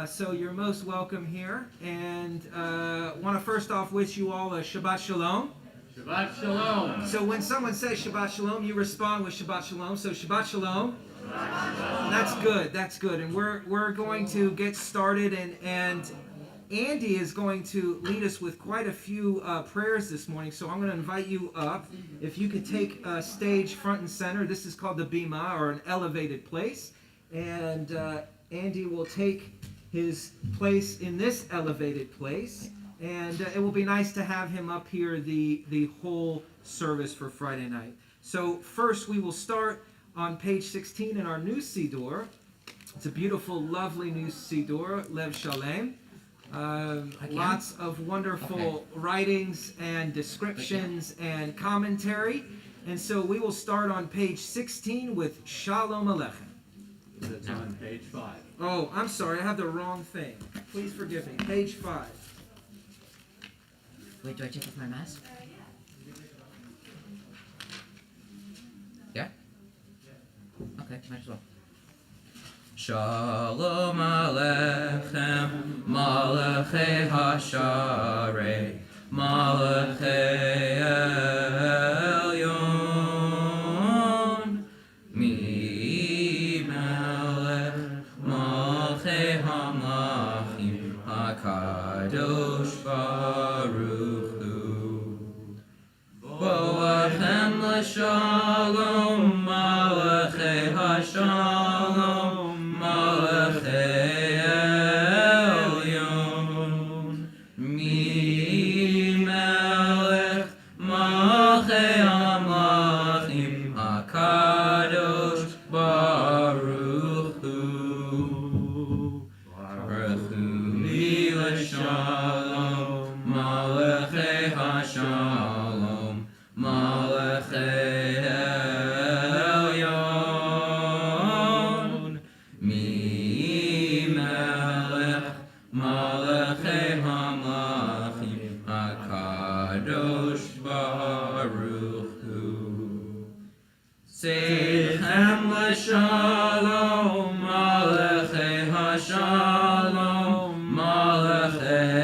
So you're most welcome here. And want to first off wish you all a Shabbat Shalom. Shabbat Shalom. So when someone says Shabbat Shalom, you respond with Shabbat Shalom. So Shabbat Shalom. That's good. That's good. And we're going to get started. And Andy is going to lead us with quite a few prayers this morning. So I'm going to invite you up. If you could take stage front and center. This is called the Bima, or an elevated place. And Andy will take his place in this elevated place. And it will be nice to have him up here the whole service for Friday night. So first we will start on page 16 in our new Siddur. It's a beautiful, lovely new Siddur, Lev Shalom. Lots of wonderful writings and descriptions and commentary. And so we will start on page 16 with Shalom Aleichem. It's on page 5. Oh, I'm sorry, I have the wrong thing. Please forgive me. Page 5. Wait, do I take off my mask? Yeah? Okay, might as well. Shalom Aleichem, Malachei Hasharei, Malachei Elyon, Mi Melech, Malachei HaMlachim, HaKadosh Baruch Hu. Boachem l'shalom, Malachei Hashalom, Malachei Elyon, Mi Melech, Malachei HaMlachim, HaKadosh Baruch Hu. Baruch Hu li l'shalom, Malachei Hashalom, Malachei Elyon, Mi Melech, Malachei HaMlachim, HaKadosh Baruch Hu. Seichem l'shalom, Malachei Hashalom, Malachei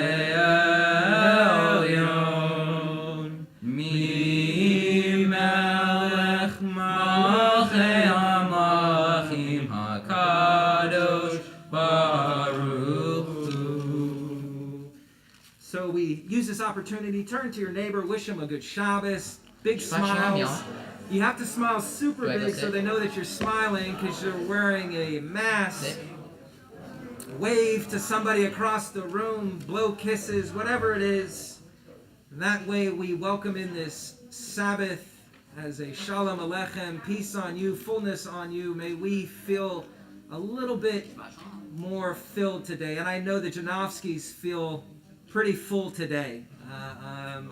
Elyon, Mi Melech, Malachei HaMlachim, HaKadosh Baruch Hu. So we use this opportunity, turn to your neighbor, wish him a good Shabbos, big Shabbat Shalom, smiles. y'all. You have to smile super Do I go big so sit? they know that you're smiling because you're wearing a mask. Sit. Wave to somebody across the room, blow kisses, whatever it is. And that way we welcome in this Sabbath as a Shalom Aleichem, peace on you, fullness on you. May we feel a little bit more filled today. And I know the Jenofskys feel pretty full today.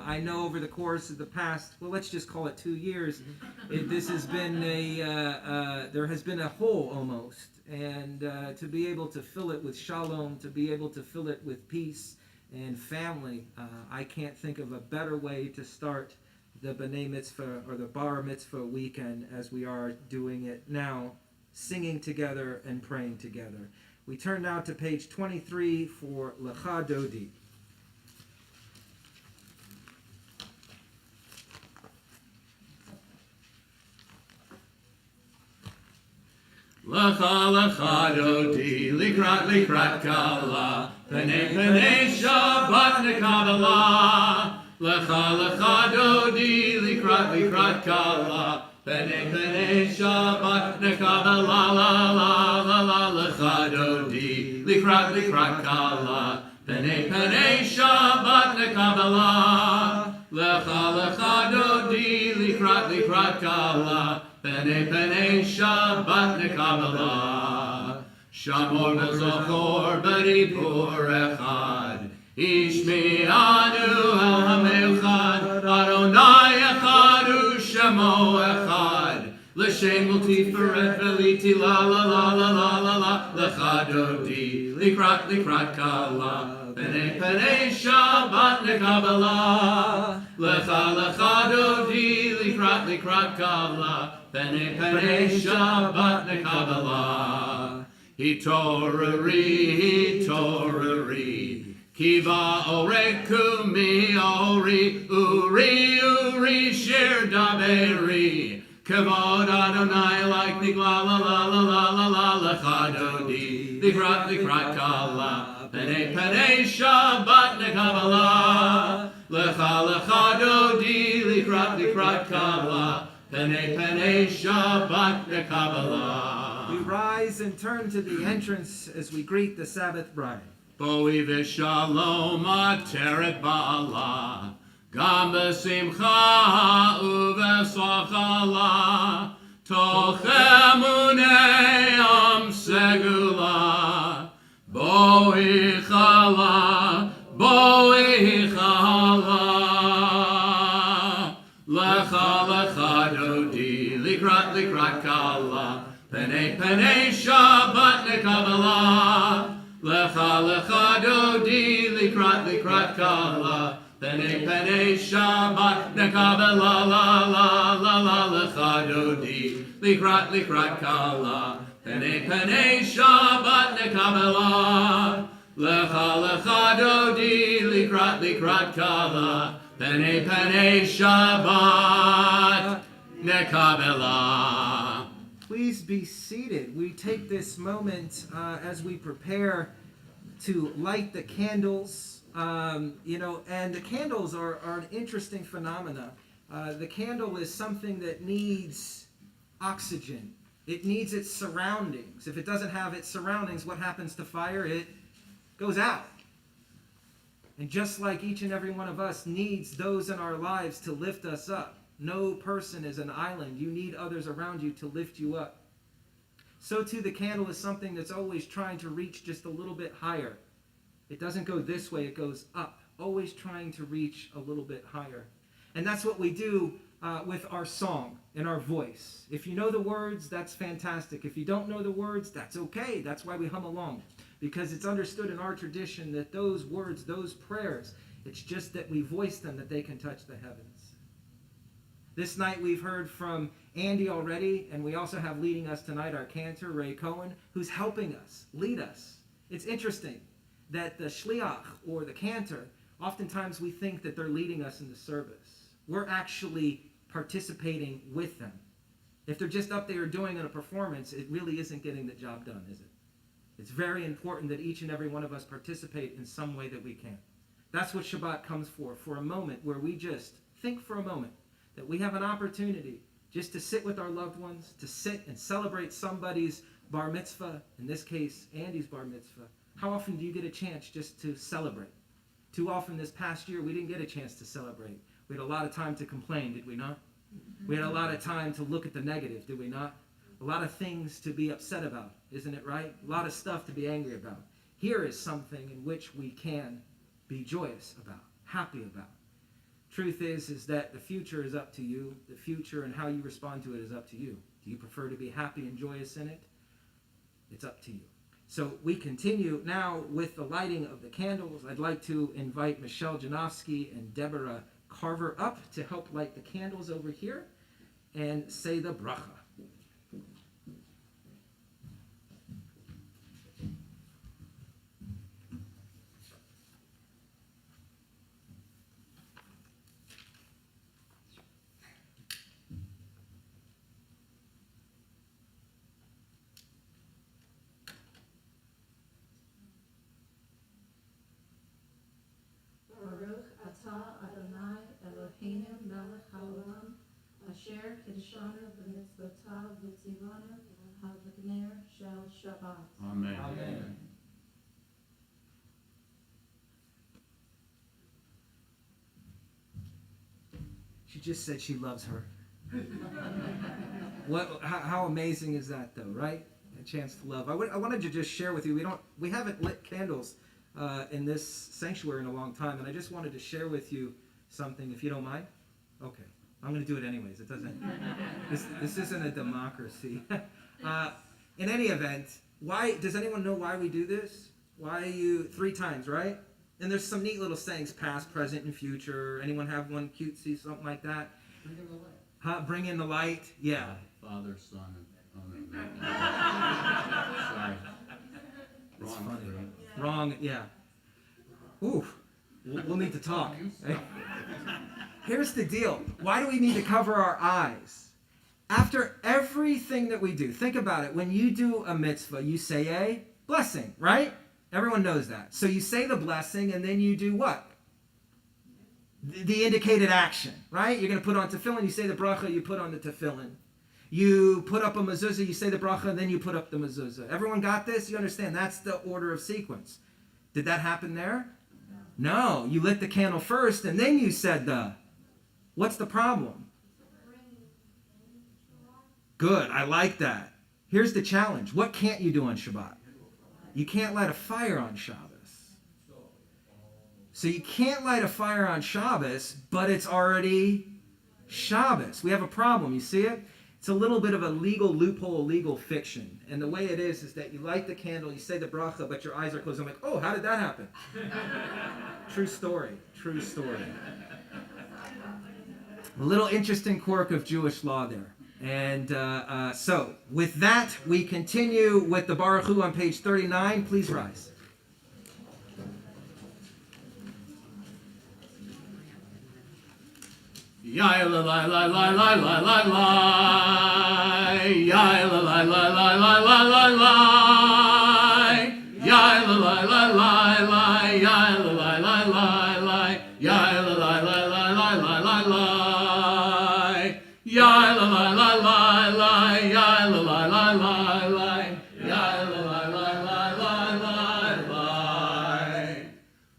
I know over the course of the past, well, let's just call it 2 years, this has been there has been a hole almost. And to be able to fill it with shalom, to be able to fill it with peace and family, I can't think of a better way to start the B'nai Mitzvah or the Bar Mitzvah weekend as we are doing it now, singing together and praying together. We turn now to page 23 for Lecha Dodi. Lecha lecha dodi, likrat kala, penei Shabbat nekabala. Lecha lecha dodi, likrat kala, penei Shabbat nekabala. La la la la lecha dodi, likrat kala, penei Shabbat nekabala. Lecha lecha dodi, likrat kala, penei Shabbat nekabala. Shamor v'zochor b'dibur echad, Ishmi'anu el ha'meuchad, Adonai echad u'shemo echad, L'shem u'tiferet v'liti la la la la la la la, Lecha dodi, likrat kala, penei Shabbat nekabala. Lecha dodi, likrat kala, penei Shabbat nekabala. Hitorari toreri. Kiva ore kumi ori, uri shir daberi. Kavod Adonai like nigla la la la la la la lecha dodi. Likrat kala. Pene Shabbat nekabala. Lecha dodi. Likrat kala. Pene Shabbat nekabala. We rise and turn to the entrance as we greet the Sabbath bride. Boi v'shalom ateret ba'ala, gam b'simcha uv'sachala, toch emunei am segula, boi chala, lecha dodi, likrat kala, pene Shabbat nekabala. Lecha dodi likrat kala. Pene Shabbat nekabala la la la la. Lecha dodi likrat kala. Pene Shabbat nekabala. Lecha dodi likrat kala. Pene Shabbat nekabala. Please be seated. We take this moment as we prepare to light the candles. And the candles are an interesting phenomena. The candle is something that needs oxygen. It needs its surroundings. If it doesn't have its surroundings, what happens to fire? It goes out. And just like each and every one of us needs those in our lives to lift us up. No person is an island. You need others around you to lift you up. So too the candle is something that's always trying to reach just a little bit higher. It doesn't go this way, it goes up. Always trying to reach a little bit higher. And that's what we do with our song and our voice. If you know the words, that's fantastic. If you don't know the words, that's okay. That's why we hum along. Because it's understood in our tradition that those words, those prayers, it's just that we voice them that they can touch the heavens. This night we've heard from Andy already, and we also have leading us tonight our cantor, Ray Cohen, who's helping us, lead us. It's interesting that the shliach, or the cantor, oftentimes we think that they're leading us in the service. We're actually participating with them. If they're just up there doing a performance, it really isn't getting the job done, is it? It's very important that each and every one of us participate in some way that we can. That's what Shabbat comes for a moment where we just think for a moment that we have an opportunity just to sit with our loved ones, to sit and celebrate somebody's bar mitzvah, in this case, Andy's bar mitzvah. How often do you get a chance just to celebrate? Too often this past year, we didn't get a chance to celebrate. We had a lot of time to complain, did we not? We had a lot of time to look at the negative, did we not? A lot of things to be upset about, isn't it right? A lot of stuff to be angry about. Here is something in which we can be joyous about, happy about. Truth is that the future is up to you. The future and how you respond to it is up to you. Do you prefer to be happy and joyous in it? It's up to you. So we continue now with the lighting of the candles. I'd like to invite Michelle Jenofsky and Deborah Carver up to help light the candles over here and say the bracha. Adonai Eloheinu melech haolam asher kiddushanu b'mitzvotav v'tzivanu ha'v'gner shel Shabbat. Amen. Amen. She just said she loves her. How amazing is that, though, right? A chance to love. I wanted to just share with you. We haven't lit candles in this sanctuary in a long time, and I just wanted to share with you something, if you don't mind. Okay, I'm going to do it anyways. It doesn't. This isn't a democracy. In any event, why does anyone know why we do this? Why you 3 times, right? And there's some neat little sayings: past, present, and future. Anyone have one cutesy, something like that? Bring in the light. Bring in the light. Yeah. Father, Son, and sorry. That's funny. Wrong, yeah. Ooh, we'll need to talk. Here's the deal. Why do we need to cover our eyes? After everything that we do, think about it. When you do a mitzvah, you say a blessing, right? Everyone knows that. So you say the blessing, and then you do what? The indicated action, right? You're going to put on tefillin, you say the bracha, you put on the tefillin. You put up a mezuzah, you say the bracha, and then you put up the mezuzah. Everyone got this? You understand? That's the order of sequence. Did that happen there? No. You lit the candle first, and then you said the... What's the problem? Good. I like that. Here's the challenge. What can't you do on Shabbat? You can't light a fire on Shabbos. So you can't light a fire on Shabbos, but it's already Shabbos. We have a problem. You see it? It's a little bit of a legal loophole, legal fiction. And the way it is that you light the candle, you say the bracha, but your eyes are closed. I'm like, oh, how did that happen? True story. True story. A little interesting quirk of Jewish law there. And so, with that, we continue with the Baruch Hu on page 39. Please rise. Yai la la la la la la la la. Yai la la la la la la la la. Yai la la la la la. Yai la la la la la. Yai la la la la la la la la. Yai la la la la la. Yai la la la la la. Yai la la la la la la la.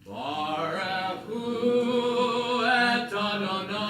Baruch Hu et Adonai.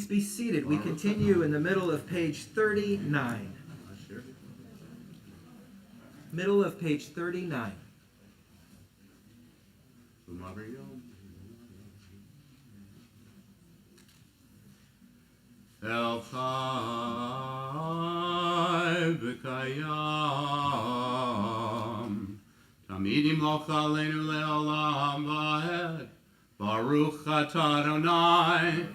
Be seated. We continue in the middle of page 39. Middle of page 39. El Chai V'Kayam Tamidim Lo Chaleinu Le'olam Va'ed Baruch Atah Adonai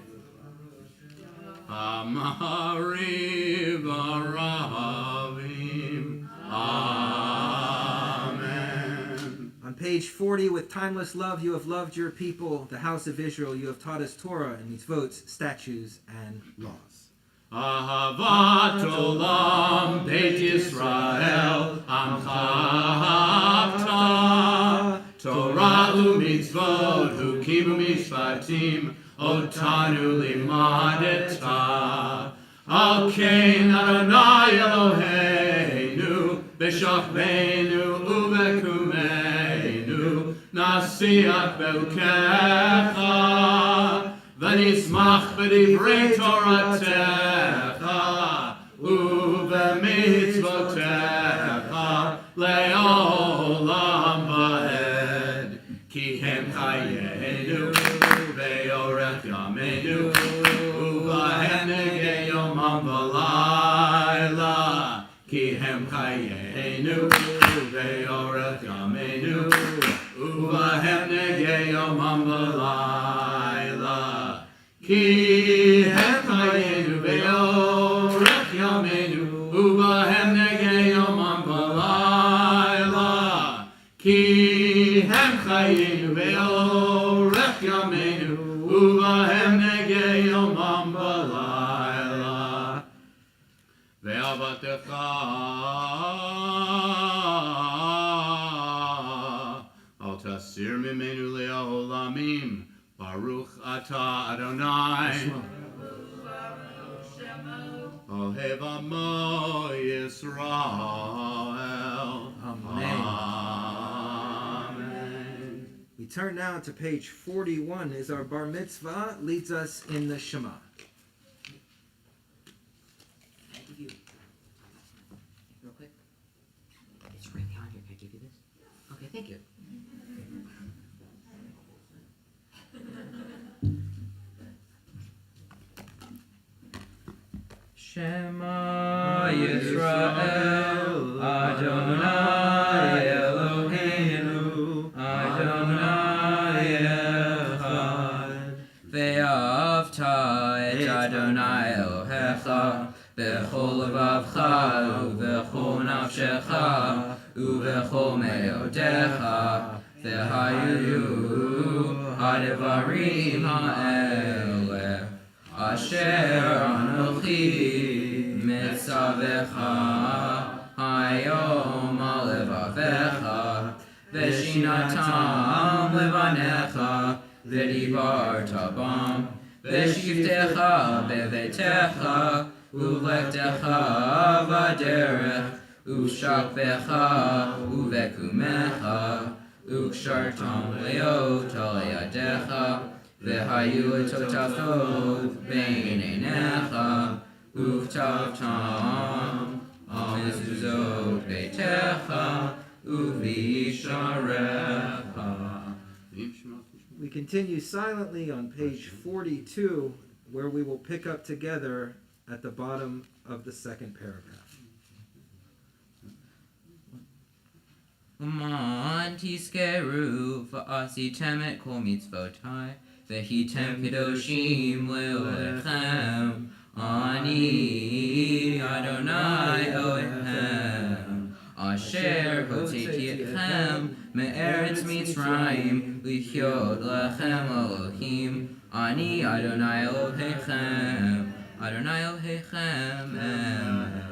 Amari Baravim. Amen. On page 40, with timeless love, you have loved your people, the house of Israel. You have taught us Torah and mitzvot, statutes, and laws. Ahavat Olam Beit Yisrael Amcha Torah u'mitzvot Hukim u'mishpatim Otanu limadeta Al Kain Adonai Eloheinu B'shachmeinu u'bekumeinu Nasiach be'ukecha V'nismach b'divrei Toratecha U'b'mitzvotecha Le'olam va'ed Ki hem chayeinu Ve'orech yameinu Uvahem negei yomam v'layla Ki hem chayeinu Ve'orech yameinu Uvahem negei yomam v'layla Ki hem chayeinu Ve'orech yameinu Uvahem negei yomam v'layla Ki hem chayeinu Ve'orech yameinu Uvahem negei yomam v'layla Ve'avatecha Al tasir mimenu le'olamim Baruch Atah Adonai Ohev Amo Yisrael Amen. We turn now to page 41 as our bar mitzvah leads us in the Shema. Can I give you, real quick? It's right behind here. Can I give you this? Okay, thank you. Shema Yisrael, Adonai Eloheinu, Adonai Echad. Ve'ahavta et Adonai Elohecha, b'chol levavcha, u'b'chol nafshecha, u'b'chol me'odecha, ve'hayu ha'devarim ha'eleh, asher anochi mitzavecha hayom alevavecha v'shinatam levanecha v'dibarta bam v'shiftecha bevetecha uvlechtecha v'derech u'shakvecha uvekumecha u'kshartam leot al-yadecha v'hayu etotafot bein einecha u'ktavtam mezuzot beitecha u'visharecha. We continue silently on page 42, where we will pick up together at the bottom of the second paragraph. Uman tiskeru v'asitem et kol mitzvotai v'hitem kedoshim leolechem ani Adonai Elohim asher hoteti etchem me'eretz Mitzrayim l'chyod lechem Elohim ani Adonai Elohechem Adonai Elohechem Amen.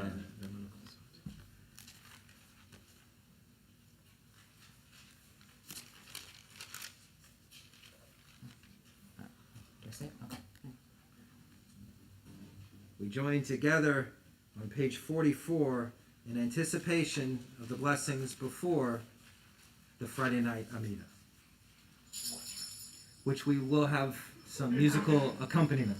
We join together on page 44 in anticipation of the blessings before the Friday night Amidah, which we will have some musical accompaniment.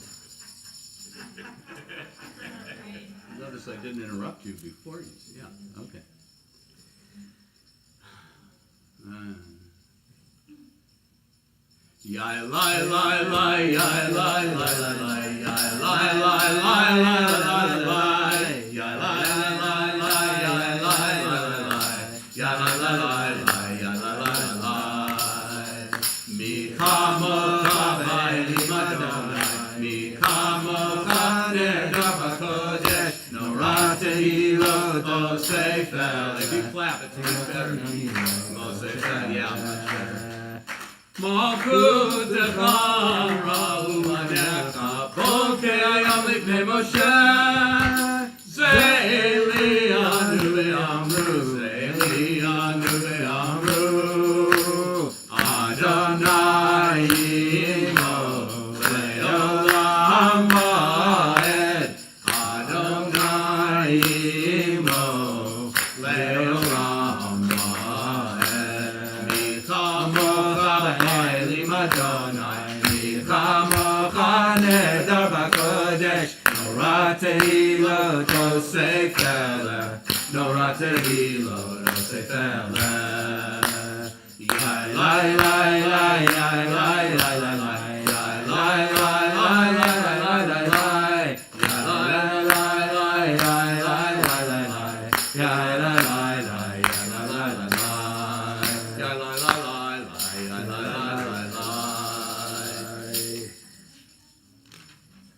Notice I didn't interrupt you before you. Yeah, okay. Yai lai lai lai yai lai lai lai lai yai lai lai lai lai lai lai yai lai lai lai yai lai lai lai yai lai lai lai yai lai lai lai mi kamocha v'eli madonai mi kamocha ne'dava kodesh noratehi lo tosefel. If you clap, it's much better. Mosefel, yeah, much better. Malchutecha ra'umanecha bokeh hayom lifnei Moshe ze'elianu ve'amru ze'elianu ve'amru Adonai imo le'olam va'ed Adonai imo le'olam va'ed michamocha Eli Madonai michamocha nedar b'kodesh noratehi lo tosefele noratehi lo tosefele yai lai lai lai yai lai lai lai lai yai lai lai lai lai lai lai lai yai lai lai lai yai lai lai lai lai yai lai lai lai yai lai lai lai yai lai lai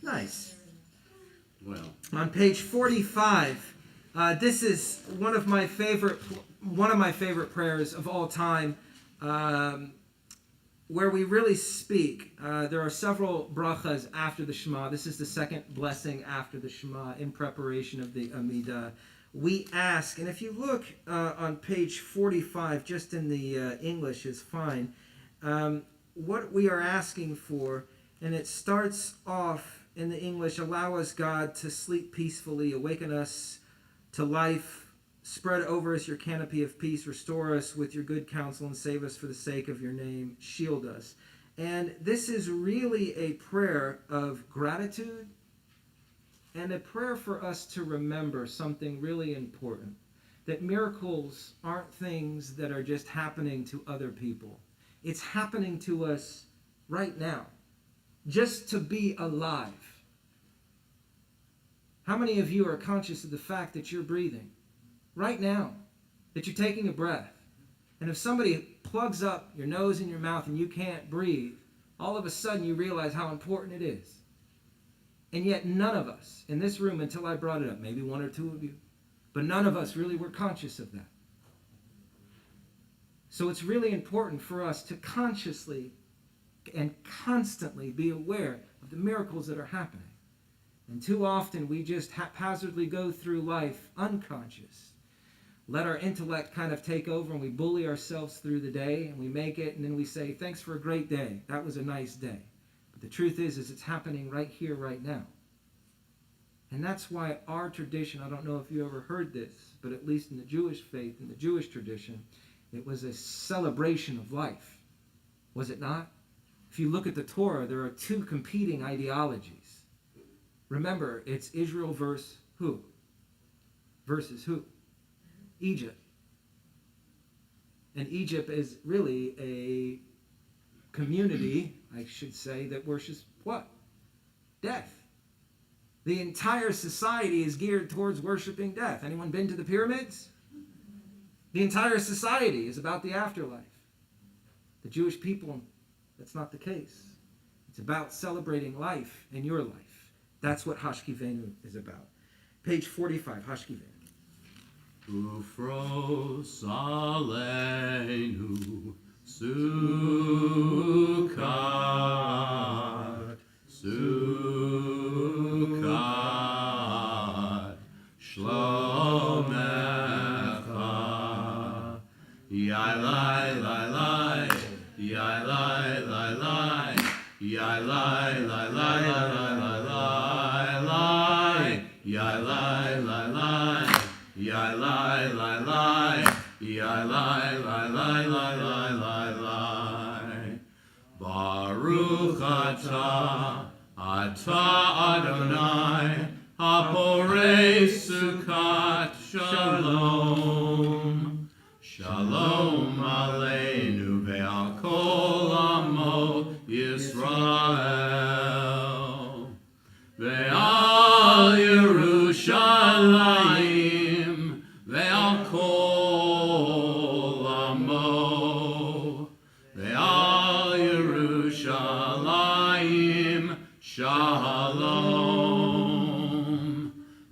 Nice. well. On page 45, this is one of my favorite prayers of all time, where we really speak. There are several brachas after the Shema. This is the second blessing after the Shema in preparation of the Amidah. We ask, and if you look on page 45, just in the English is fine, what we are asking for, and it starts off in the English, allow us, God, to sleep peacefully, awaken us to life Spread over us your canopy of peace. Restore us with your good counsel and save us for the sake of your name. Shield us. And this is really a prayer of gratitude and a prayer for us to remember something really important. That miracles aren't things that are just happening to other people. It's happening to us right now. Just to be alive. How many of you are conscious of the fact that you're breathing? Right now, that you're taking a breath. And if somebody plugs up your nose and your mouth and you can't breathe, all of a sudden you realize how important it is. And yet none of us in this room, until I brought it up, maybe one or two of you, but none of us really were conscious of that. So it's really important for us to consciously and constantly be aware of the miracles that are happening. And too often we just haphazardly go through life unconscious. Let our intellect kind of take over and we bully ourselves through the day and we make it and then we say, thanks for a great day. That was a nice day. But the truth is it's happening right here, right now. And that's why our tradition, I don't know if you ever heard this, but at least in the Jewish faith, in the Jewish tradition, it was a celebration of life. Was it not? If you look at the Torah, there are two competing ideologies. Remember, it's Israel versus who? Versus who? Egypt. And Egypt is really a community, I should say, that worships what? Death. The entire society is geared towards worshiping death. Anyone been to the pyramids? The entire society is about the afterlife. The Jewish people, that's not the case. It's about celebrating life and your life. That's what Hashkivenu is about. Page 45, Hashkivenu. Ufros aleinu sukkot, sukkot, shlomecha, yai lai lai lai, yai lai lai lai, yai lai lai lai lai lai lai, yai lai lai lai. Yai lai lai lai, yai lai lai lai lai lai lai lai. Baruch atah Adonai, haporei sukkot shalom. Shalom aleinu ve'al kol amo Yisrael. Ve'al Yerushalayim, ve'al kol amo, ve'al Yerushalayim shalom,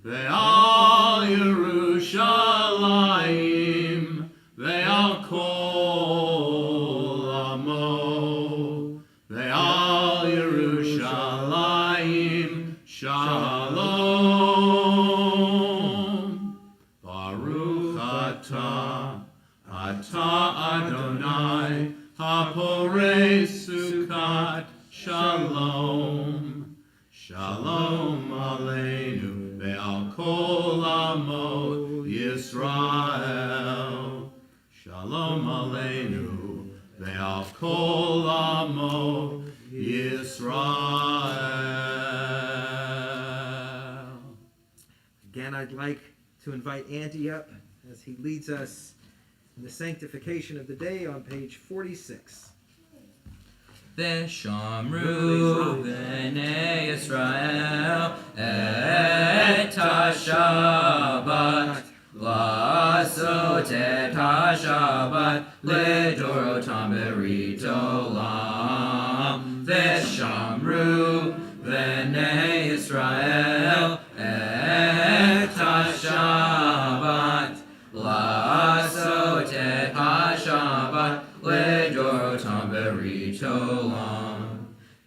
ve'al Yerushalayim, ve'al kol amo, ve'al Yerushalayim shalom. Baruch atah Adonai, haporei sukkot shalom. Shalom aleinu ve'al kol amo Yisrael. Shalom aleinu ve'al kol amo Yisrael. Again, I'd like to invite Andy up as he leads us in the sanctification of the day on page 46. V'shamru b'nei Yisrael et ha-Shabbat la'asot et ha-Shabbat le'dorotam berit olam. V'shamru b'nei Yisrael et ha-Shabbat la'asot et ha-Shabbat le'dorotam berit olam.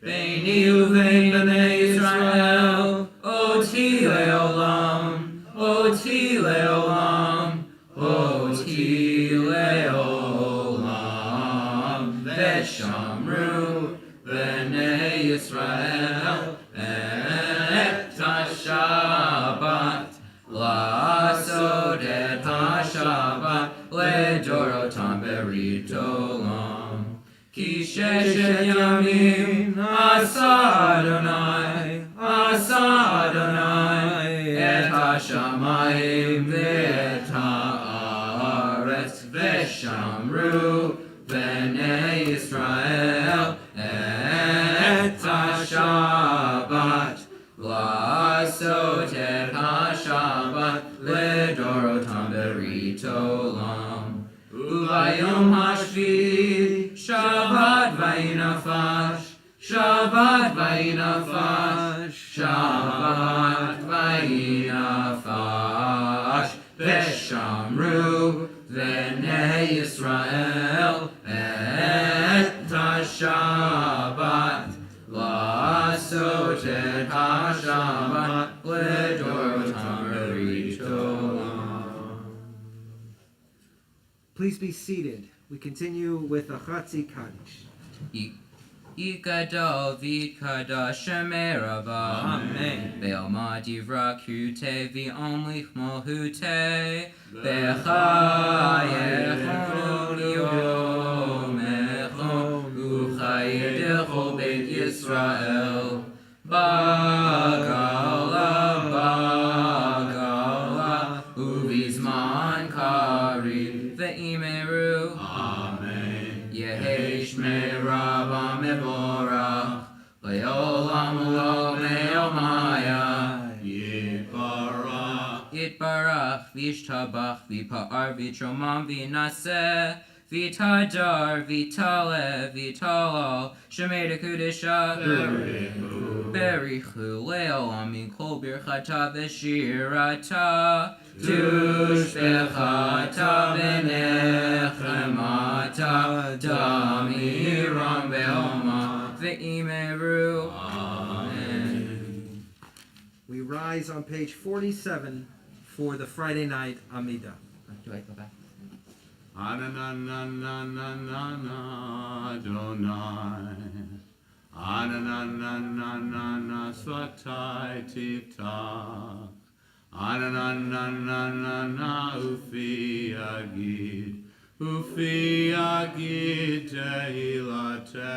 Beini uvein b'nei Yisrael oti le'olam, oti le'olam, oti le'olam. V'shamru b'nei Yisrael et ha-Shabbat la'asot et ha-Shabbat beritolam. Ki sheshet yamim asa Adonai, et hashamayim ve'et haaretz v'shamru b'nei Yisrael et hashabat la'asot et hashabat ledorotam beritolam. Ubayom hashvi Shabbat vayinafash, Shabbat vayinafash, Shabbat vayinafash, v'shamru v'nei Yisrael et hashabat la'asot et hashabat ledorotam beritolam. Please be seated. We continue with a Chatzi Kaddish. Yikadal v'kada shemerava. Amen. Be'alma divra kute v'omlich mohute. B'chayechon yomechon. Uchayedecho beit Yisrael. Bagala, uvizman karim ve'imeru. Amen. Yehesh merava mevorach, le'olam lo me'omaya. Yitbarach v'ishtabach v'pa'ar v'tromam v'naseh. V'tadar v'tale v'talal shemei dekudesha. Berichu le'olam min kol birchata v'shirata. Tushbechata v'nechemata damiram ve'oma ve'imeru. Amen. We rise on page 47 for the Friday night Amidah. Do I go back? Anananananana Adonai. Anananananana Svatai Tiftach. Ananananana Ufi Agid Tehilatecha.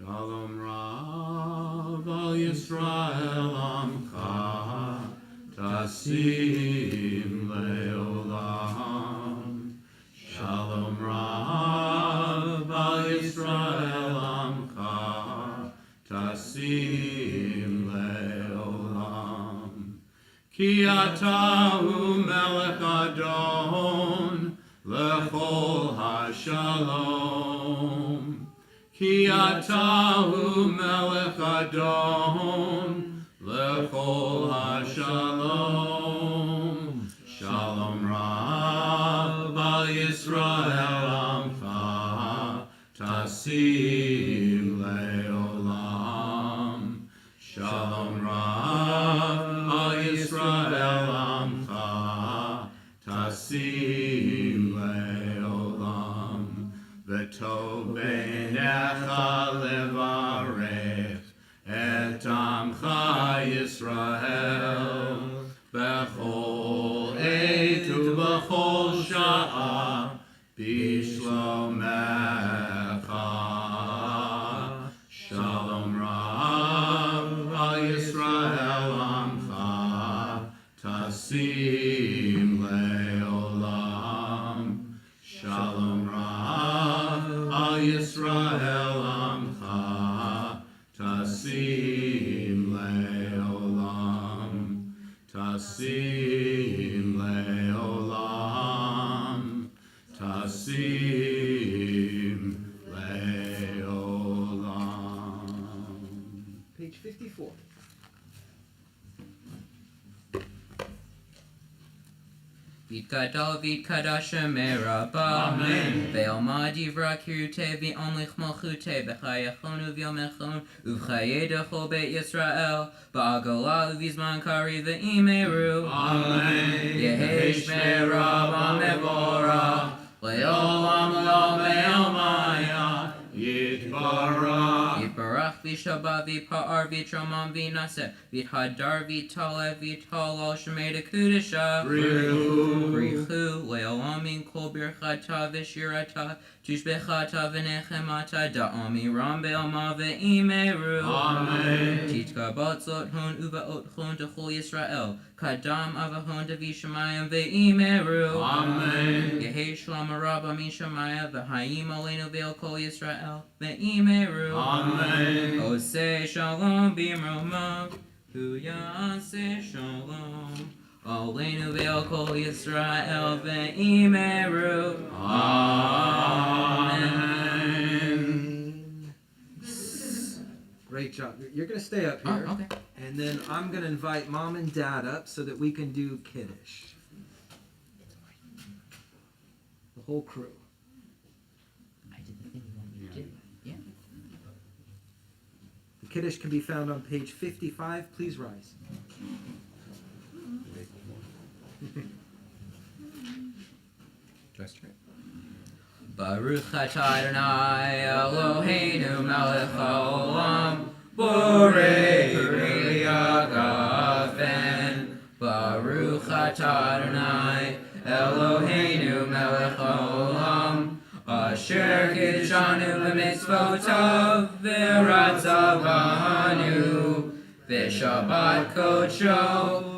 Shalom Rav al Yisrael Amcha Tasim Leolam. Shalom Rav al Yisrael Amcha Tasim Leolam. Ki atahu melech adon lechol hashalom. Ki atahu melech adon lechol hashalom. Shalom Rav al Yisrael Amcha Tasim Leolam. Shalom Rav al Yisrael Amcha Tasim Leolam. V'tov beinecha levarech et amcha Yisrael b'chol eit u'b'chol sha'a b'shlomecha. Shalom Rav al Yisrael Amcha Tasim Leolam. Shalom Rav al Yisrael Amcha Tasim Leolam. Tasim Leolam. Tasim Leolam. Page 54. V'tgadol v'tkadash meraba. Amen. Ve'alma divra kirute v'omlich malchute b'chayachon u'v'yomechon u'v'chayedecho beit Yisrael ba'agola u'v'zman kari v'imeru. Amen. Yehesh meraba mevorach le'olam lo me'omaya Yitbarach. Yitbarach v'shabbat v'pa'ar v'tromam v'naseh v'hadar v'taleh v'talal shemei dekudesha Brichu le'olamin kol birchata v'shirata tushbechata v'nechemata da'amiram be'alma ve'imeru. Amen. Titkabot zot hon uva'ot hon d'chol Yisrael kadam avahon d'vishamayim ve'imeru. Amen. Yehi shalom rabba min shamaya v'hayim aleinu ve'al kol Yisrael ve'imeru. Amen. Oseh shalom b'mromav hu yaseh shalom aleinu ve'al kol Yisrael ve'imeru. Amen. Great job. You're going to stay up here. Oh, okay. And then I'm going to invite Mom and Dad up so that we can do Kiddush. The whole crew. I did the thing you wanted me to do. Yeah. The Kiddush can be found on page 55. Please rise. Just right. Baruch atah Adonai Eloheinu melech haolam borei peri hagafen. Baruch atah Adonai Eloheinu melech haolam asher kiddushanu b'mitzvotav v'ratzavanu v'shabbat kodsho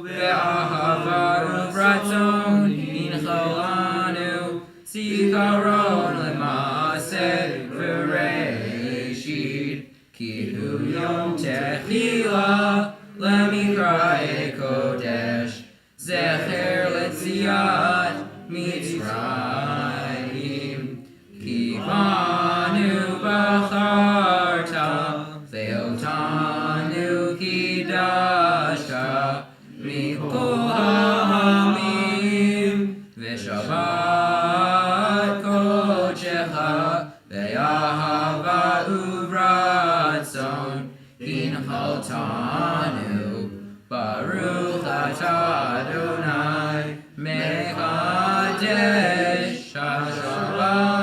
v'ahava uvratzon inchalanu Zikaron lemaseh v'reishit ki hu yom techila lemikra kodesh zecher letziat Mitzrayim ki banu bacharta ve'otanu kidashta mikol ha'amim v'shabbat ve'ahava uvratzon inchaltanu Baruch atah Adonai mekadesh hashabbat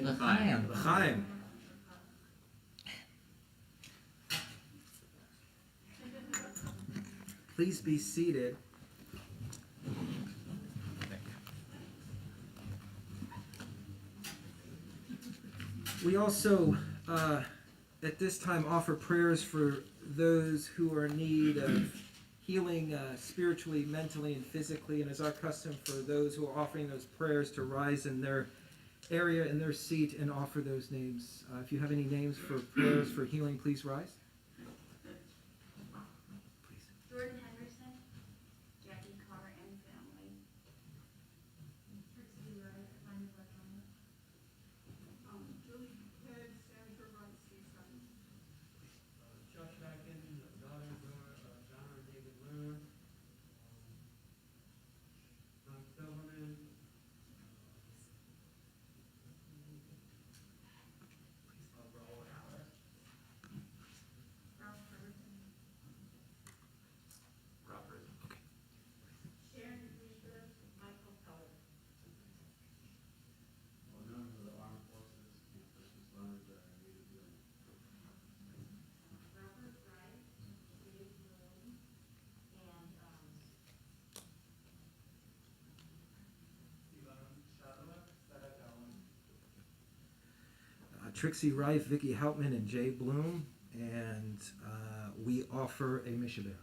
l'chaim. Chaim. Please be seated. We also, at this time, offer prayers for those who are in need of healing spiritually, mentally, and physically. And it's our custom for those who are offering those prayers to rise in their area, in their seat, and offer those names. If you have any names for prayers for healing, please rise. Jordan Henderson, Jackie Carr and family. Trixie Wright, Julie Head, Sandra Runcie, son. Josh Bracken, daughter, John and David Lerner, John Silverman, Ralph Ferguson. Sharon Weaver, Michael Keller. members of the armed forces and first responders that are in need of healing. Robert Wright, Dave Bloom, and Trixie Rife, Vicky Houtman, and Jay Bloom. And we offer a Mishabeh.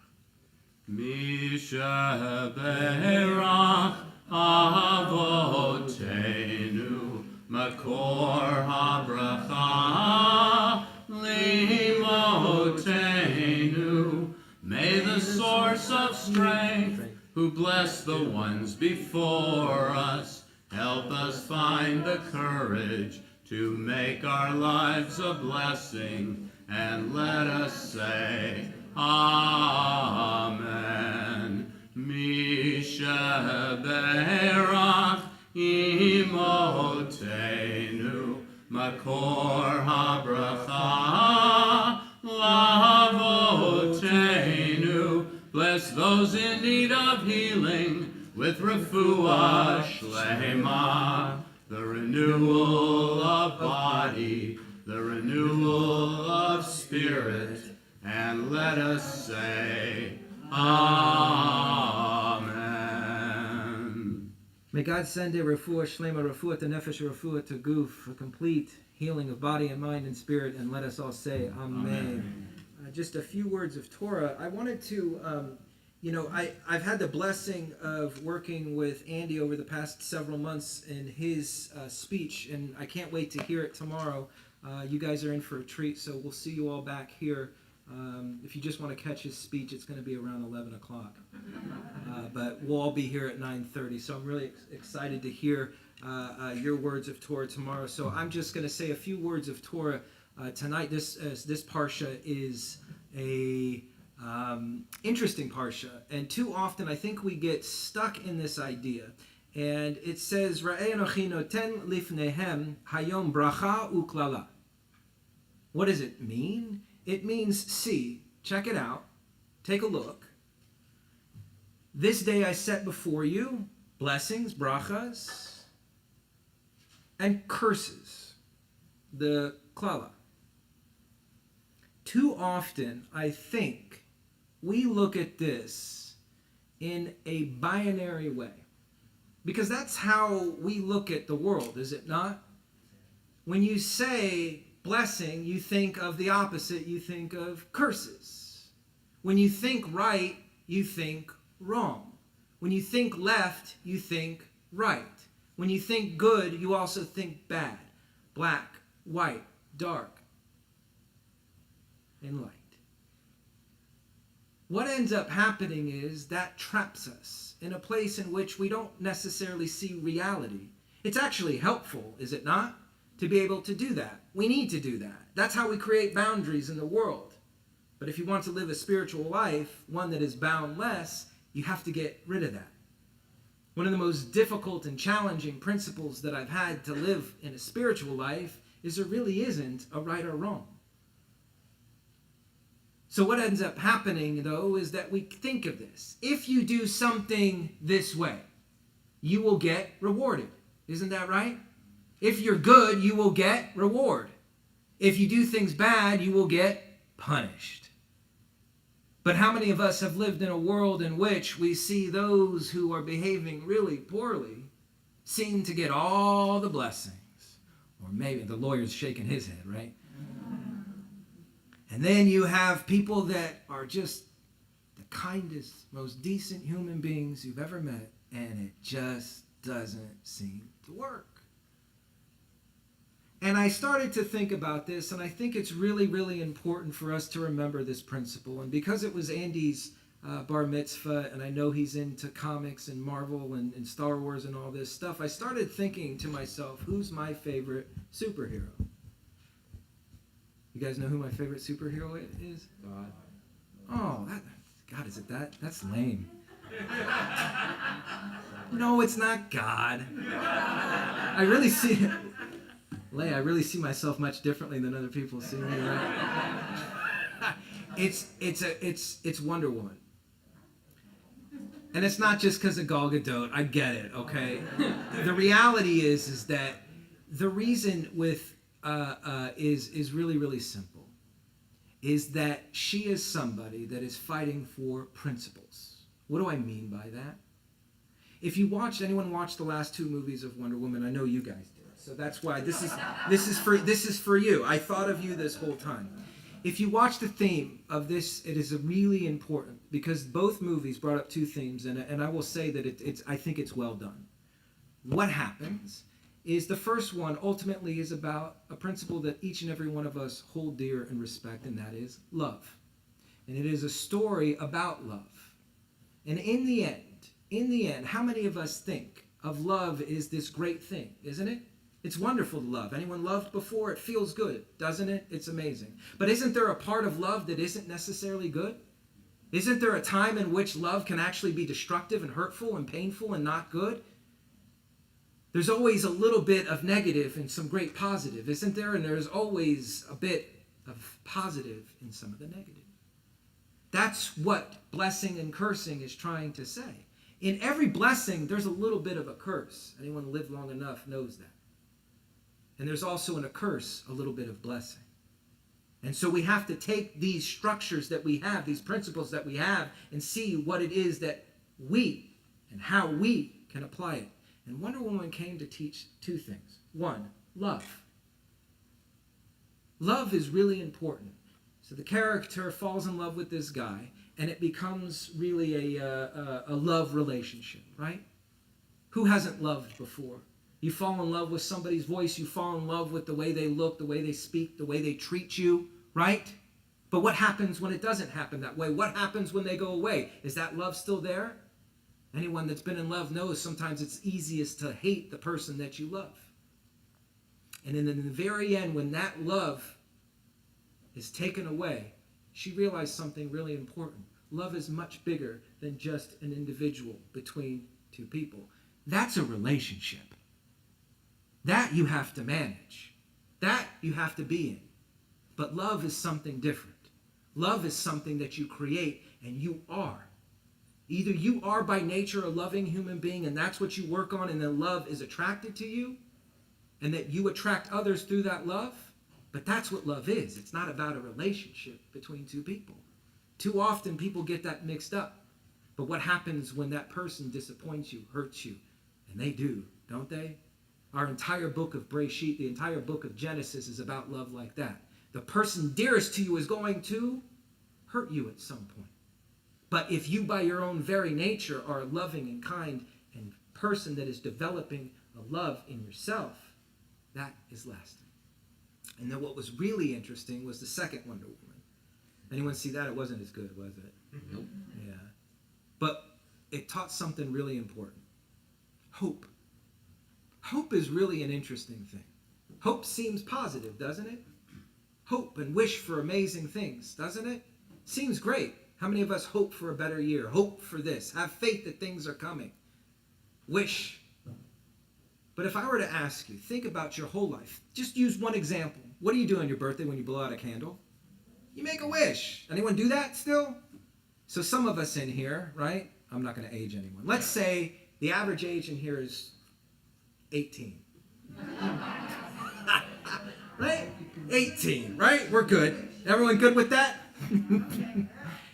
Mishaberach Avotenu Makor HaBracha Limotenu. May the source of strength, who bless the ones before us, help us find the courage to make our lives a blessing, and let us say, Amen. Mishaberach Imotenu Makor HaBracha Lavotenu. Bless those in need of healing with refuah shlema, the renewal of body, the renewal of spirit, and let us say, Amen. May God send a refuah shlema, refuah to nefesh, refuah to guf, a complete healing of body and mind and spirit, and let us all say, Amen. Just a few words of Torah. I wanted to, I've had the blessing of working with Andy over the past several months in his speech, and I can't wait to hear it tomorrow. You guys are in for a treat, so we'll see you all back here. If you just want to catch his speech, it's going to be around 11 o'clock. But we'll all be here at 9:30, so I'm really excited to hear your words of Torah tomorrow. So I'm just going to say a few words of Torah tonight. This parsha is a interesting parsha, and too often I think we get stuck in this idea. And it says, Ra'ei Anochi noten lifnehem hayom bracha uklala. What does it mean? It means, see, check it out, take a look. This day I set before you blessings, brachas, and curses, the klala. Too often, I think, we look at this in a binary way. Because that's how we look at the world, is it not? When you say blessing, you think of the opposite, you think of curses. When you think right, you think wrong. When you think left, you think right. When you think good, you also think bad. Black, white, dark, and light. What ends up happening is that traps us in a place in which we don't necessarily see reality. It's actually helpful, is it not, to be able to do that? We need to do that. That's how we create boundaries in the world. But if you want to live a spiritual life, one that is boundless, you have to get rid of that. One of the most difficult and challenging principles that I've had to live in a spiritual life is there really isn't a right or wrong. So what ends up happening, though, is that we think of this. If you do something this way, you will get rewarded. Isn't that right? If you're good, you will get reward. If you do things bad, you will get punished. But how many of us have lived in a world in which we see those who are behaving really poorly seem to get all the blessings, Or maybe the lawyer's shaking his head, right? And then you have people that are just the kindest, most decent human beings you've ever met, and it just doesn't seem to work. And I started to think about this, and I think it's really, really important for us to remember this principle. And because it was Andy's bar mitzvah, and I know he's into comics and Marvel and Star Wars and all this stuff, I started thinking to myself, who's my favorite superhero? You guys know who my favorite superhero is? God. Oh, God, is it that? That's lame. No, it's not God. I really see myself much differently than other people see me, right? It's Wonder Woman. And it's not just because of Gal Gadot. I get it, okay? The reality is that the reason with is really, really simple. Is that she is somebody that is fighting for principles. What do I mean by that? If you anyone watched the last 2 movies of Wonder Woman? I know you guys did. So that's why this is for you. I thought of you this whole time. If you watch the theme of this, it is really important because both movies brought up 2 themes, and I will say that I think it's well done. What happens is the first one ultimately is about a principle that each and every one of us hold dear and respect, and that is love. And it is a story about love. And in the end, how many of us think of love as this great thing, isn't it? It's wonderful to love. Anyone loved before? It feels good, doesn't it? It's amazing. But isn't there a part of love that isn't necessarily good? Isn't there a time in which love can actually be destructive and hurtful and painful and not good? There's always a little bit of negative and some great positive, isn't there? And there's always a bit of positive in some of the negative. That's what blessing and cursing is trying to say. In every blessing, there's a little bit of a curse. Anyone who lived long enough knows that. And there's also in a curse a little bit of blessing. And so we have to take these structures that we have, these principles that we have, and see what it is that we and how we can apply it. And Wonder Woman came to teach 2 things. 1, love. Love is really important. So the character falls in love with this guy, and it becomes really a love relationship, right? Who hasn't loved before? You fall in love with somebody's voice. You fall in love with the way they look, the way they speak, the way they treat you, right? But what happens when it doesn't happen that way? What happens when they go away? Is that love still there? Anyone that's been in love knows sometimes it's easiest to hate the person that you love. And then in the very end, when that love is taken away, she realized something really important. Love is much bigger than just an individual between 2 people. That's a relationship. That you have to manage. That you have to be in. But love is something different. Love is something that you create and you are. Either you are by nature a loving human being and that's what you work on, and then love is attracted to you and that you attract others through that love. But that's what love is. It's not about a relationship between 2 people. Too often people get that mixed up. But what happens when that person disappoints you, hurts you? And they do, don't they? Our entire book of Breshit, the entire book of Genesis is about love like that. The person dearest to you is going to hurt you at some point. But if you by your own very nature are a loving and kind and person that is developing a love in yourself, that is lasting. And then what was really interesting was the second Wonder Woman. Anyone see that? It wasn't as good, was it? Nope. Yeah. But it taught something really important. Hope. Hope is really an interesting thing. Hope seems positive, doesn't it? Hope and wish for amazing things, doesn't it? Seems great. How many of us hope for a better year? Hope for this. Have faith that things are coming. Wish. But if I were to ask you, think about your whole life. Just use one example. What do you do on your birthday when you blow out a candle? You make a wish. Anyone do that still? So some of us in here, right? I'm not going to age anyone. Let's say the average age in here is 18. Right? 18, right? We're good. Everyone good with that?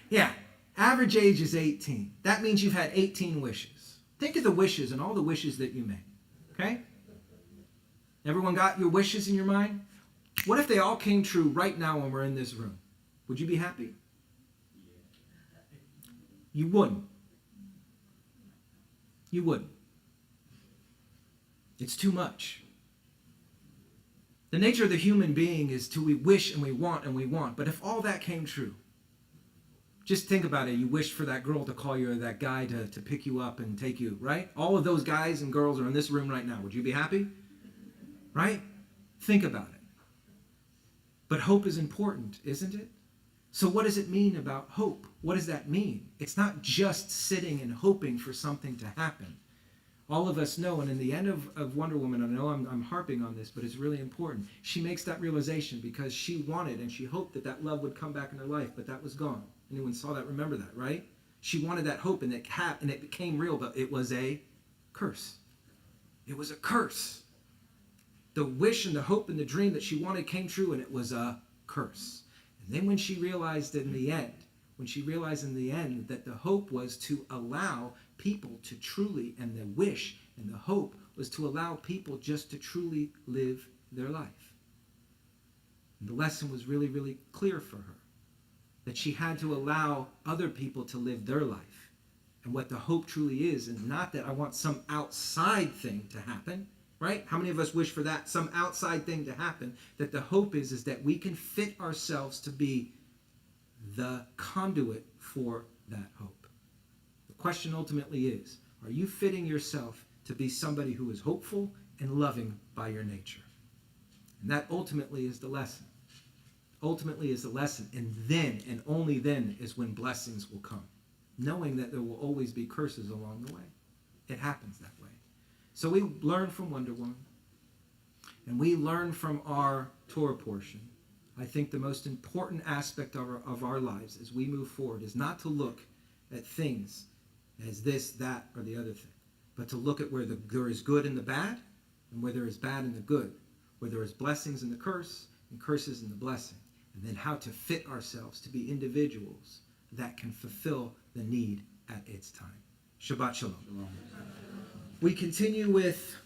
Yeah. Average age is 18. That means you've had 18 wishes. Think of the wishes and all the wishes that you made. Okay? Everyone got your wishes in your mind? What if they all came true right now when we're in this room? Would you be happy? You wouldn't. You wouldn't. It's too much. The nature of the human being is to we wish and we want. But if all that came true, just think about it. You wished for that girl to call you or that guy to pick you up and take you, right? All of those guys and girls are in this room right now. Would you be happy? Right? Think about it. But hope is important, isn't it? So what does it mean about hope? What does that mean? It's not just sitting and hoping for something to happen. All of us know, and in the end of Wonder Woman, I know I'm harping on this, but it's really important. She makes that realization because she wanted and she hoped that love would come back in her life, but that was gone. Anyone saw that? Remember that, right? She wanted that hope, and it became real, but it was a curse. It was a curse. The wish and the hope and the dream that she wanted came true, and it was a curse. And then when she realized in the end that the hope was to allow people to truly, and the wish and the hope was to allow people just to truly live their life. And the lesson was really, really clear for her, that she had to allow other people to live their life. And what the hope truly is not that I want some outside thing to happen, right? How many of us wish for that, some outside thing to happen? That the hope is that we can fit ourselves to be the conduit for that hope. The question ultimately is, are you fitting yourself to be somebody who is hopeful and loving by your nature? And that ultimately is the lesson. Ultimately is the lesson. And then, and only then, is when blessings will come. Knowing that there will always be curses along the way. It happens that way. So we learn from Wonder Woman. And we learn from our Torah portion. I think the most important aspect of our lives as we move forward is not to look at things as this, that, or the other thing, but to look at where there is good in the bad and where there is bad in the good, where there is blessings in the curse and curses in the blessing, and then how to fit ourselves to be individuals that can fulfill the need at its time. Shabbat Shalom. We continue with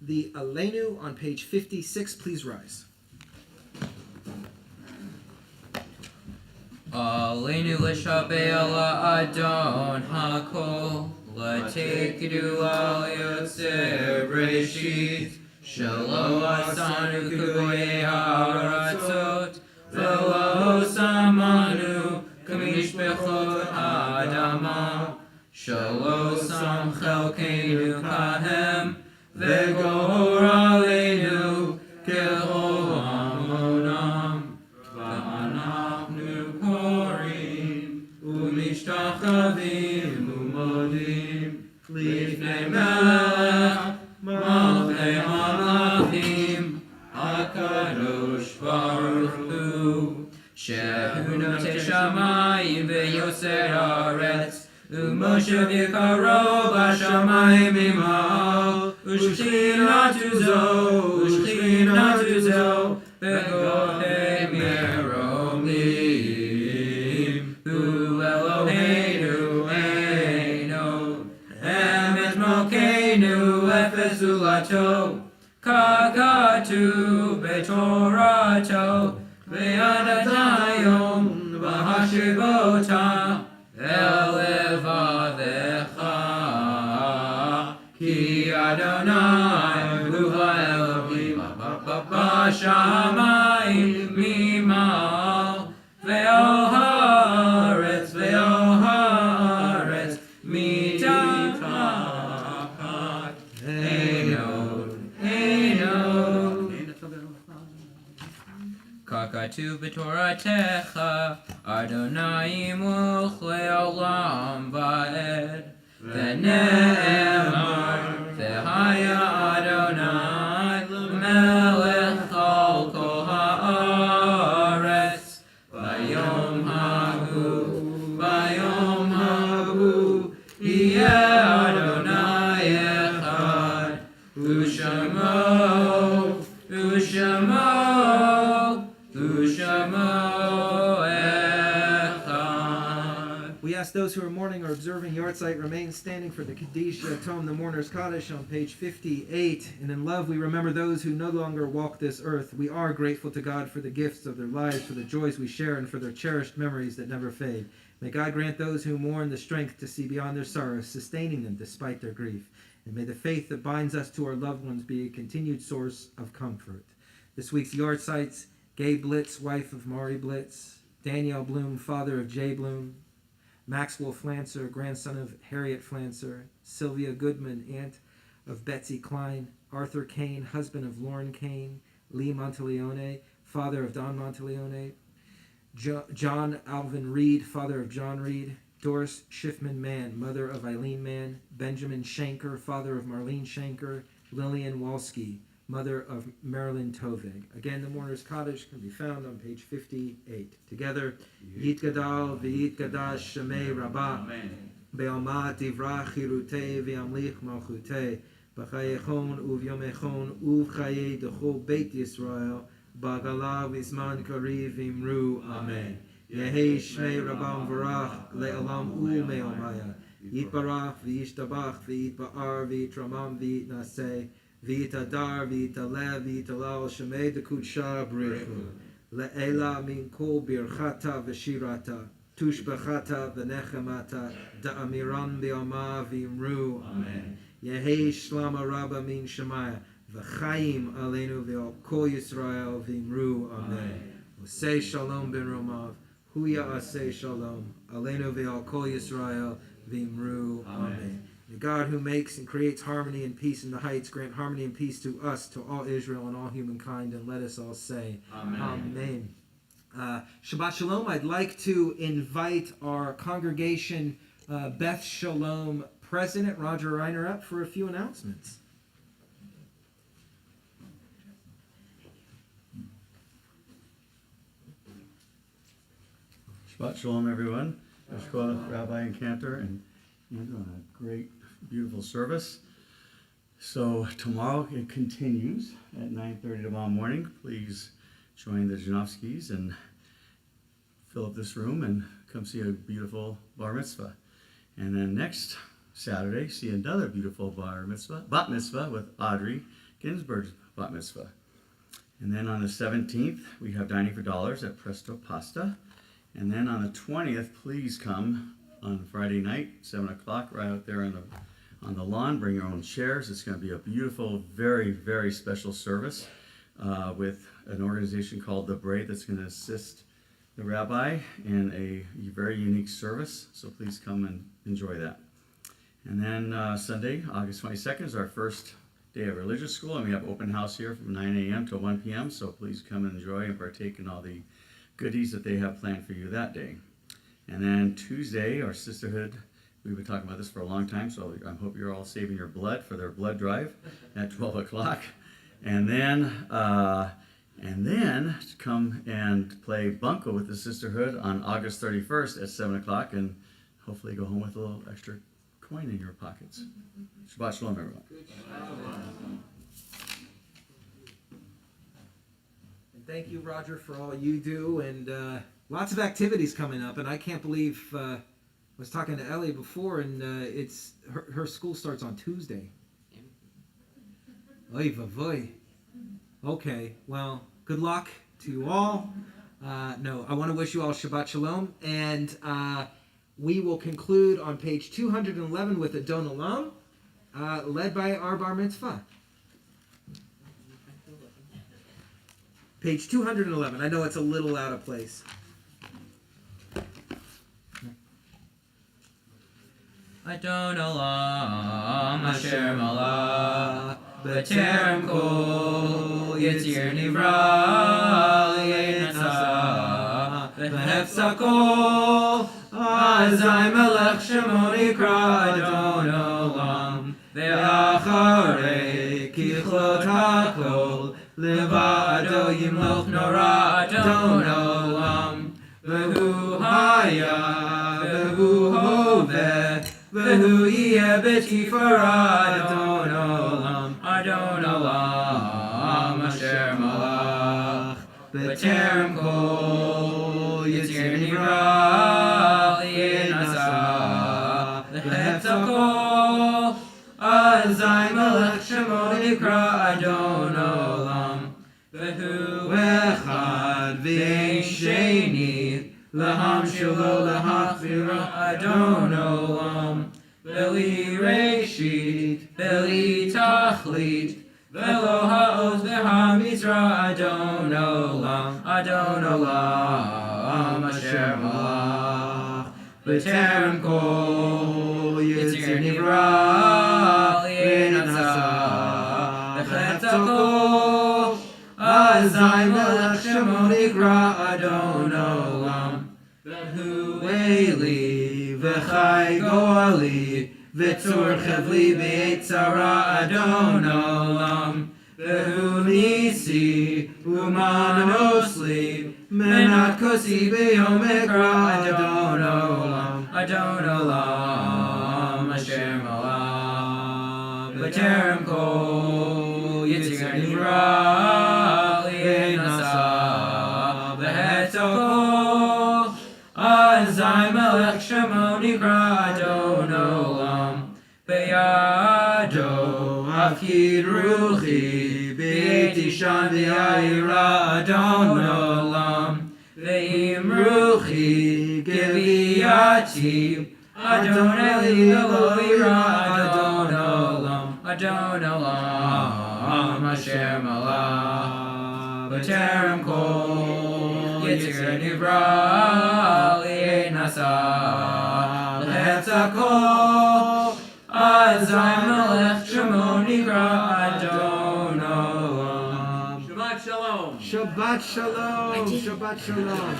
the Aleinu on page 56. Please rise. Aleinu l'shabei la'adon ha'kol, l'tekidu al yotzer breshit, shelo asanu k'goyei ha'aratzot, v'lo samanu k'mishpechot ha'adama, shelo sam chelkeinu kahem, v'gor aleinu k'chol hamonam, v'anachnu korim, u'mishtachavim u'modim, lifnei melech, malchei malachim, HaKadosh Baruch Hu, shehu notei shamayim v'yoser haaretz, u'moshe v'karo b'shamayim ima'al, u'shchinatu zo, v'gohei meromim, hu Eloheinu eino, emet malkeinu efes ulato, kakatu b'torato, v'adatayom v'hashivota, elevadecha, ki Adonai hu ha'Elohim b'shamayim mima'al, ve'al haaretz mitachat einod. Kakatu b'toratecha, Adonai imuch le'olam va'ed, v'ne'emar, v'haya Adonai melech al kol haaretz, v'yom hahu, yeh Adonai echad, u'shamo echad. We ask those those who are mourning or observing Yartzeit remain standing for the Kaddish Yatom, the Mourner's Kaddish, on page 58. And in love, we remember those who no longer walk this earth. We are grateful to God for the gifts of their lives, for the joys we share, and for their cherished memories that never fade. May God grant those who mourn the strength to see beyond their sorrows, sustaining them despite their grief. And may the faith that binds us to our loved ones be a continued source of comfort. This week's Yartzeits: Gabe Blitz, wife of Maury Blitz; Danielle Bloom, father of Jay Bloom; Maxwell Flancer, grandson of Harriet Flancer; Sylvia Goodman, aunt of Betsy Klein; Arthur Kane, husband of Lauren Kane; Lee Monteleone, father of Don Monteleone; John Alvin Reed, father of John Reed; Doris Schiffman Mann, mother of Eileen Mann; Benjamin Shanker, father of Marlene Shanker; Lillian Walski, mother of Marilyn Tovig. Again, the Mourner's Kaddish can be found on page 58. Together, Yit Gadal v'Yit Gadash Shemei Rabbah Be'almat Divrach Chirutei v'Yamlich Malchutei B'chayechon u'v'yomechon u'v'chayei D'chol Beit Yisrael B'agala v'Zman Kariv v'Imru Amen. Yehei Shmei Rabbah V'Varach Le'olam u'Me'omaya Yitbarach v'Yishtabach v'Yitba'ar v'Yitramam v'Yitnaseh V'yitadar v'yitalev v'yitalal shemei dekudsha b'rechu le'ela min kol birchata v'shirata tushbachata v'nechemata da'amiran b'yama v'imru Amen. Yehei shlama rabba min shemaya v'chayim aleinu v'al kol Yisrael v'imru Amen. Say shalom ben romav huya aseh shalom aleinu v'al kol Yisrael v'imru Amen. The God who makes and creates harmony and peace in the heights, grant harmony and peace to us, to all Israel and all humankind, and let us all say, Amen. Shabbat Shalom. I'd like to invite our congregation Beth Shalom President Roger Reiner up for a few announcements. Shabbat Shalom, everyone. Yeshua, Rabbi and Cantor, and Andrew on a great, beautiful service. So tomorrow it continues at 9:30 tomorrow morning. Please join the Jenofskys and fill up this room and come see a beautiful bar mitzvah. And then next Saturday, see another beautiful bat mitzvah with Audrey Ginsburg's bat mitzvah. And then on the 17th, we have Dining for Dollars at Presto Pasta. And then on the 20th, please come on Friday night, 7 o'clock, right out there on the lawn. Bring your own chairs. It's going to be a beautiful, very, very special service with an organization called The Braid that's going to assist the rabbi in a very unique service. So please come and enjoy that. And then Sunday, August 22nd, is our first day of religious school, and we have open house here from 9 a.m. to 1 p.m. So please come and enjoy and partake in all the goodies that they have planned for you that day. And then Tuesday, our sisterhood, we've been talking about this for a long time, so I hope you're all saving your blood for their blood drive at 12 o'clock. And then come and play bunco with the sisterhood on August 31st at 7 o'clock, and hopefully go home with a little extra coin in your pockets. Shabbat Shalom, everyone. And thank you, Roger, for all you do, and lots of activities coming up, and I can't believe I was talking to Ellie before, and it's her school starts on Tuesday. Oy vavoy. Okay, well, good luck to you all. No, I want to wish you all Shabbat Shalom, and we will conclude on page 211 with a Don Olam, led by our Bar Mitzvah. Page 211. I know it's a little out of place. Adon Olam Asher Malach B'terem Kol Yitzir Nivra L'Yenatzah B'Hefzakol Azai Melech Shemo Nikra Adon Olam Ve'acharei Kichlot HaKol Levado Yimloch Nora Adon Olam V'hu Haya V'hu Hoveh V'hu Yeh B'Tifara Adon Olam Asher Malach B'terem Kol Yitzir Nivra L'Yenatzah melech shemo nikra Adon olam. Vehu echad v'ein sheni, lahamshil lo lahachvira Adon olam. Veli reshit, veli tachlit, velo ha'oz v'hamizra Adon olam. Adon olam asher malach. B'terem kol yitzir nivra li'enasa. V'chetz hakol azay melech shemo nikra Adon olam. V'hu eli v'chai go'ali v'tzur chevli b'yitzara Adon olam. V'hu nisi u'manosli menat kosi b'yom ekra Adon olam. Adon olam asher malach. B'terem kol yitzir nivra li'enasa. V'chetz hakol azay melech shemo nikra Adon olam. Beyado afkid ruchi b'eti shan v'yayira Adon olam. Ve'im ruchi geviyati Adon eli lo ira Adon olam. Adon olam asher malach. B'terem kol yitzir nivra li'enasa. V'chetz hakol azay melech shemo nikra Adon olam. Shabbat Shalom. Shabbat Shalom. Shabbat Shalom.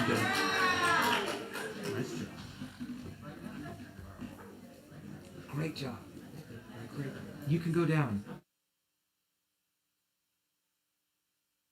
Great job. Great. You can go down.